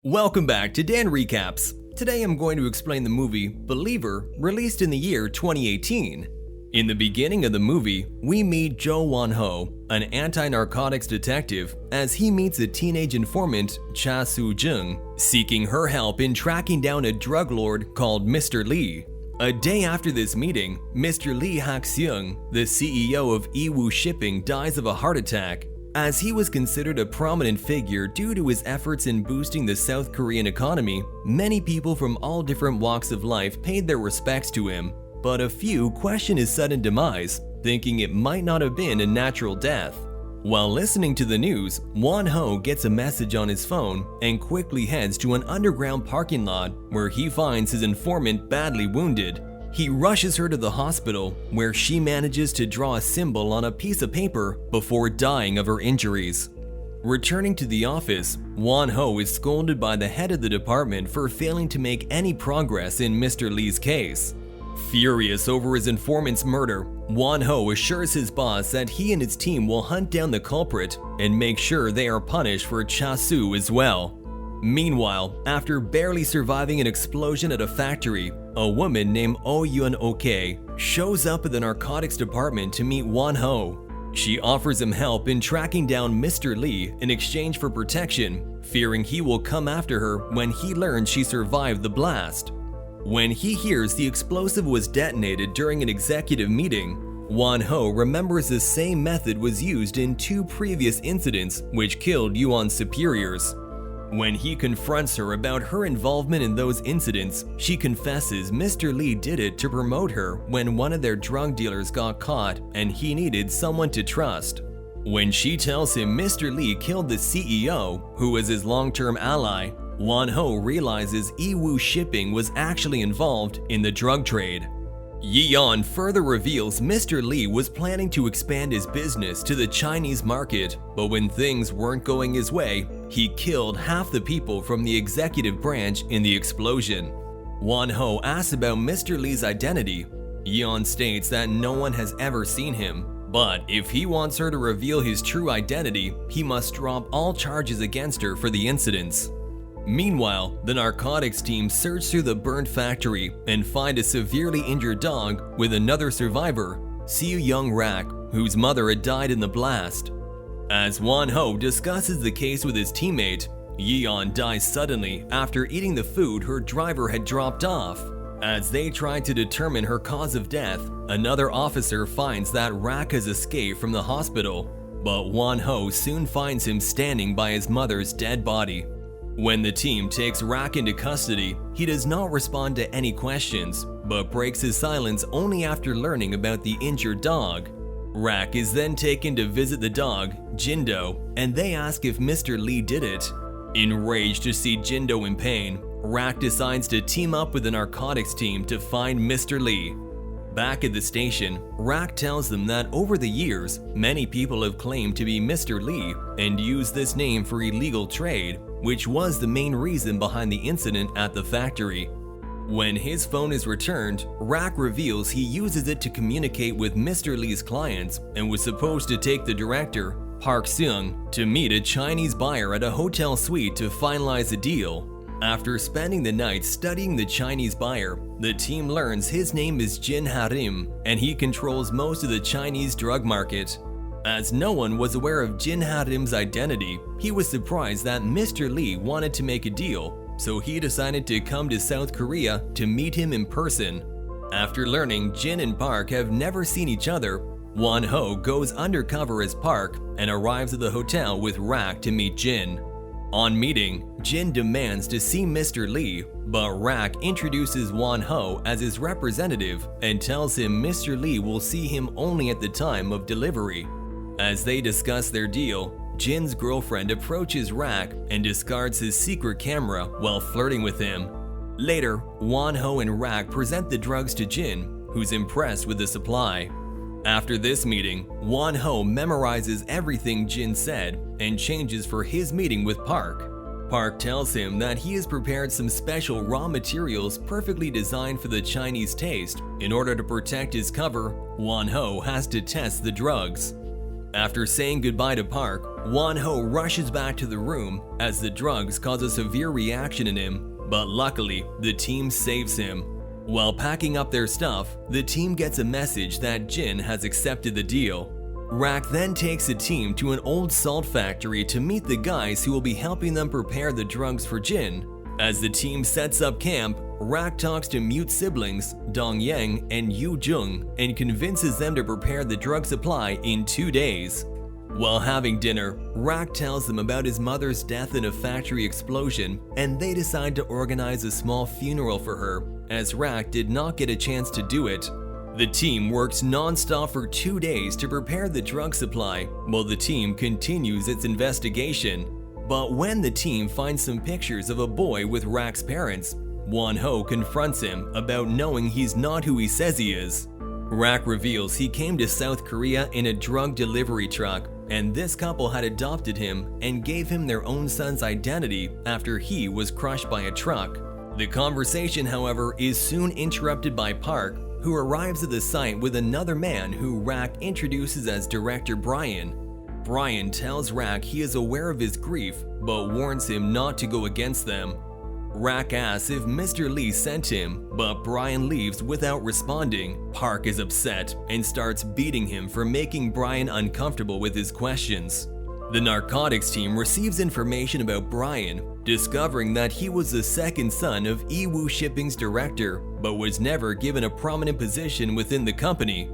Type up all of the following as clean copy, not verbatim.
Welcome back to Dan Recaps. Today I'm going to explain the movie Believer, released in the year 2018. In the beginning of the movie, we meet Jo Won-ho, an anti-narcotics detective, as he meets a teenage informant, Cha Soo-jung, seeking her help in tracking down a drug lord called Mr. Lee. A day after this meeting, Mr. Lee Hak-seung, the CEO of Iwoo Shipping, dies of a heart attack. As he was considered a prominent figure due to his efforts in boosting the South Korean economy, many people from all different walks of life paid their respects to him, but a few questioned his sudden demise, thinking it might not have been a natural death. While listening to the news, Won-ho gets a message on his phone and quickly heads to an underground parking lot where he finds his informant badly wounded. He rushes her to the hospital, where she manages to draw a symbol on a piece of paper before dying of her injuries. Returning to the office, Won-ho is scolded by the head of the department for failing to make any progress in Mr. Lee's case. Furious over his informant's murder, Won-ho assures his boss that he and his team will hunt down the culprit and make sure they are punished for Cha-soo as well. Meanwhile, after barely surviving an explosion at a factory, a woman named Oh Yun-ok shows up at the narcotics department to meet Won-ho. She offers him help in tracking down Mr. Lee in exchange for protection, fearing he will come after her when he learns she survived the blast. When he hears the explosive was detonated during an executive meeting, Won-ho remembers the same method was used in 2 previous incidents which killed Yuan's superiors. When he confronts her about her involvement in those incidents, she confesses Mr. Lee did it to promote her when one of their drug dealers got caught and he needed someone to trust. When she tells him Mr. Lee killed the CEO, who was his long-term ally, Won-ho realizes Iwoo Shipping was actually involved in the drug trade. Yeon further reveals Mr. Lee was planning to expand his business to the Chinese market, but when things weren't going his way, he killed half the people from the executive branch in the explosion. Won-ho asks about Mr. Lee's identity. Yeon states that no one has ever seen him, but if he wants her to reveal his true identity, he must drop all charges against her for the incidents. Meanwhile, the narcotics team search through the burnt factory and find a severely injured dog with another survivor, Seo-young Rak, whose mother had died in the blast. As Won-ho discusses the case with his teammate, Yeon dies suddenly after eating the food her driver had dropped off. As they try to determine her cause of death, another officer finds that Rak has escaped from the hospital, but Won-ho soon finds him standing by his mother's dead body. When the team takes Rak into custody, he does not respond to any questions, but breaks his silence only after learning about the injured dog. Rak is then taken to visit the dog, Jindo, and they ask if Mr. Lee did it. Enraged to see Jindo in pain, Rak decides to team up with the narcotics team to find Mr. Lee. Back at the station, Rak tells them that over the years, many people have claimed to be Mr. Lee and used this name for illegal trade, which was the main reason behind the incident at the factory. When his phone is returned, Rak reveals he uses it to communicate with Mr. Lee's clients and was supposed to take the director, Park Seung, to meet a Chinese buyer at a hotel suite to finalize a deal. After spending the night studying the Chinese buyer, the team learns his name is Jin Ha-rim and he controls most of the Chinese drug market. As no one was aware of Jin Ha-rim's identity, he was surprised that Mr. Lee wanted to make a deal, so he decided to come to South Korea to meet him in person. After learning Jin and Park have never seen each other, Won-ho goes undercover as Park and arrives at the hotel with Rak to meet Jin. On meeting, Jin demands to see Mr. Lee, but Rak introduces Won-ho as his representative and tells him Mr. Lee will see him only at the time of delivery. As they discuss their deal, Jin's girlfriend approaches Rak and discards his secret camera while flirting with him. Later, Won-ho and Rak present the drugs to Jin, who's impressed with the supply. After this meeting, Won-ho memorizes everything Jin said and changes for his meeting with Park. Park tells him that he has prepared some special raw materials perfectly designed for the Chinese taste. In order to protect his cover, Won-ho has to test the drugs. After saying goodbye to Park, Won-ho rushes back to the room as the drugs cause a severe reaction in him, but luckily, the team saves him. While packing up their stuff, the team gets a message that Jin has accepted the deal. Rak then takes the team to an old salt factory to meet the guys who will be helping them prepare the drugs for Jin. As the team sets up camp, Rak talks to mute siblings Dong Yang and Yu Jung and convinces them to prepare the drug supply in 2 days. While having dinner, Rak tells them about his mother's death in a factory explosion, and they decide to organize a small funeral for her, as Rak did not get a chance to do it. The team works non-stop for 2 days to prepare the drug supply, while the team continues its investigation. But when the team finds some pictures of a boy with Rak's parents, Won-ho confronts him about knowing he's not who he says he is. Rak reveals he came to South Korea in a drug delivery truck, and this couple had adopted him and gave him their own son's identity after he was crushed by a truck. The conversation, however, is soon interrupted by Park, who arrives at the site with another man who Rak introduces as Director Brian. Brian tells Rak he is aware of his grief, but warns him not to go against them. Rak asks if Mr. Lee sent him, but Brian leaves without responding. Park is upset and starts beating him for making Brian uncomfortable with his questions. The narcotics team receives information about Brian, discovering that he was the second son of Iwu Shipping's director, but was never given a prominent position within the company.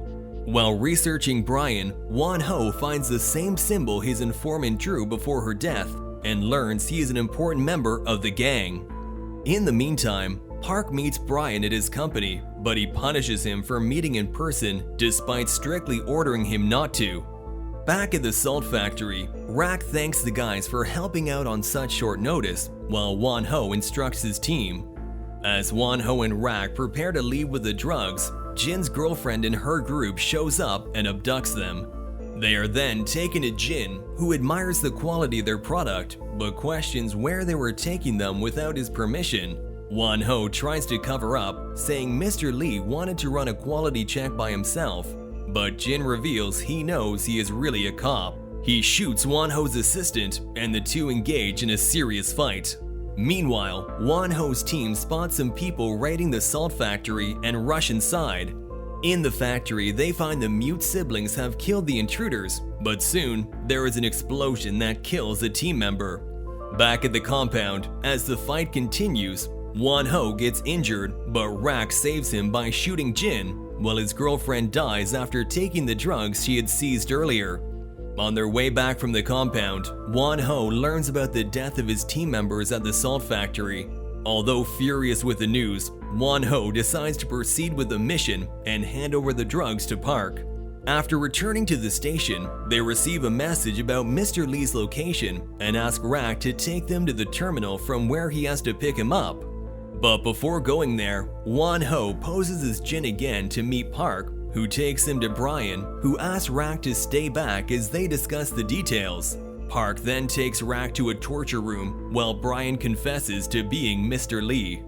While researching Brian, Won-ho finds the same symbol his informant drew before her death and learns he is an important member of the gang. In the meantime, Park meets Brian at his company, but he punishes him for meeting in person despite strictly ordering him not to. Back at the salt factory, Rak thanks the guys for helping out on such short notice, while Won-ho instructs his team. As Won-ho and Rak prepare to leave with the drugs, Jin's girlfriend and her group shows up and abducts them. They are then taken to Jin, who admires the quality of their product, but questions where they were taking them without his permission. Won-ho tries to cover up, saying Mr. Lee wanted to run a quality check by himself, but Jin reveals he knows he is really a cop. He shoots Won-ho's assistant, and the two engage in a serious fight. Meanwhile, Won-ho's team spots some people raiding the salt factory and rush inside. In the factory, they find the mute siblings have killed the intruders, but soon there is an explosion that kills a team member. Back at the compound, as the fight continues, Won-ho gets injured, but Rak saves him by shooting Jin, while his girlfriend dies after taking the drugs she had seized earlier. On their way back from the compound, Won-ho learns about the death of his team members at the salt factory. Although furious with the news, Won-ho decides to proceed with the mission and hand over the drugs to Park. After returning to the station, they receive a message about Mr. Lee's location and ask Rak to take them to the terminal from where he has to pick him up. But before going there, Won-ho poses as Jin again to meet Park, who takes him to Brian, who asks Rak to stay back as they discuss the details. Park then takes Rak to a torture room while Brian confesses to being Mr. Lee.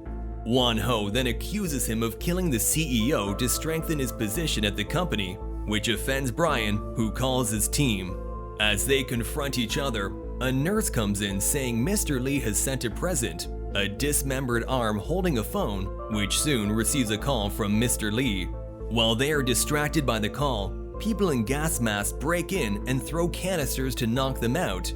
Won-ho then accuses him of killing the CEO to strengthen his position at the company, which offends Brian, who calls his team. As they confront each other, a nurse comes in saying Mr. Lee has sent a present, a dismembered arm holding a phone, which soon receives a call from Mr. Lee. While they are distracted by the call, people in gas masks break in and throw canisters to knock them out.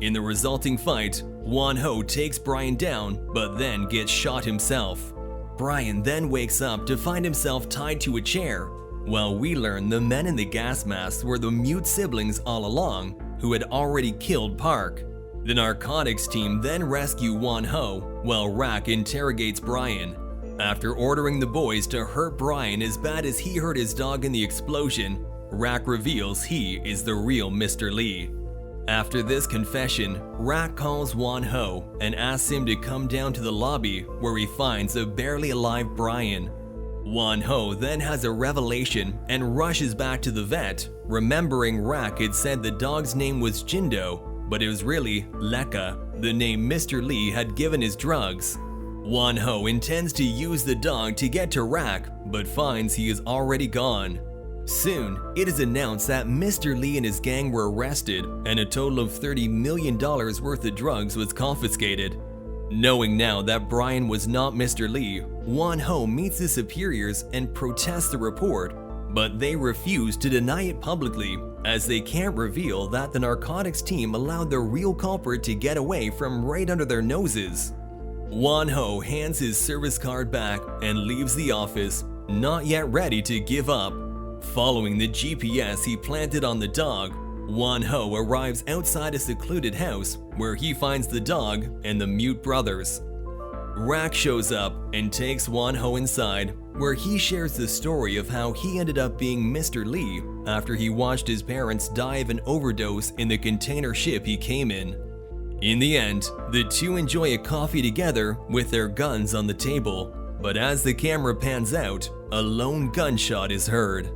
In the resulting fight, Won-ho takes Brian down, but then gets shot himself. Brian then wakes up to find himself tied to a chair, while we learn the men in the gas masks were the mute siblings all along, who had already killed Park. The narcotics team then rescue Won-ho, while Rak interrogates Brian. After ordering the boys to hurt Brian as bad as he hurt his dog in the explosion, Rak reveals he is the real Mr. Lee. After this confession, Rak calls Won-ho and asks him to come down to the lobby where he finds a barely alive Brian. Won-ho then has a revelation and rushes back to the vet, remembering Rak had said the dog's name was Jindo, but it was really Lekka, the name Mr. Lee had given his drugs. Won-ho intends to use the dog to get to Rak, but finds he is already gone. Soon, it is announced that Mr. Lee and his gang were arrested and a total of $30 million worth of drugs was confiscated. Knowing now that Brian was not Mr. Lee, Won-ho meets his superiors and protests the report, but they refuse to deny it publicly as they can't reveal that the narcotics team allowed the real culprit to get away from right under their noses. Won-ho hands his service card back and leaves the office, not yet ready to give up. Following the GPS he planted on the dog, Won-ho arrives outside a secluded house where he finds the dog and the mute brothers. Rak shows up and takes Won-ho inside, where he shares the story of how he ended up being Mr. Lee after he watched his parents die of an overdose in the container ship he came in. In the end, the two enjoy a coffee together with their guns on the table, but as the camera pans out, a lone gunshot is heard.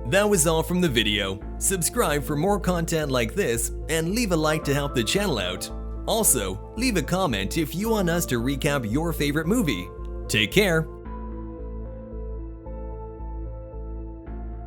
That was all from the video. Subscribe for more content like this and leave a like to help the channel out. Also, leave a comment if you want us to recap your favorite movie. Take care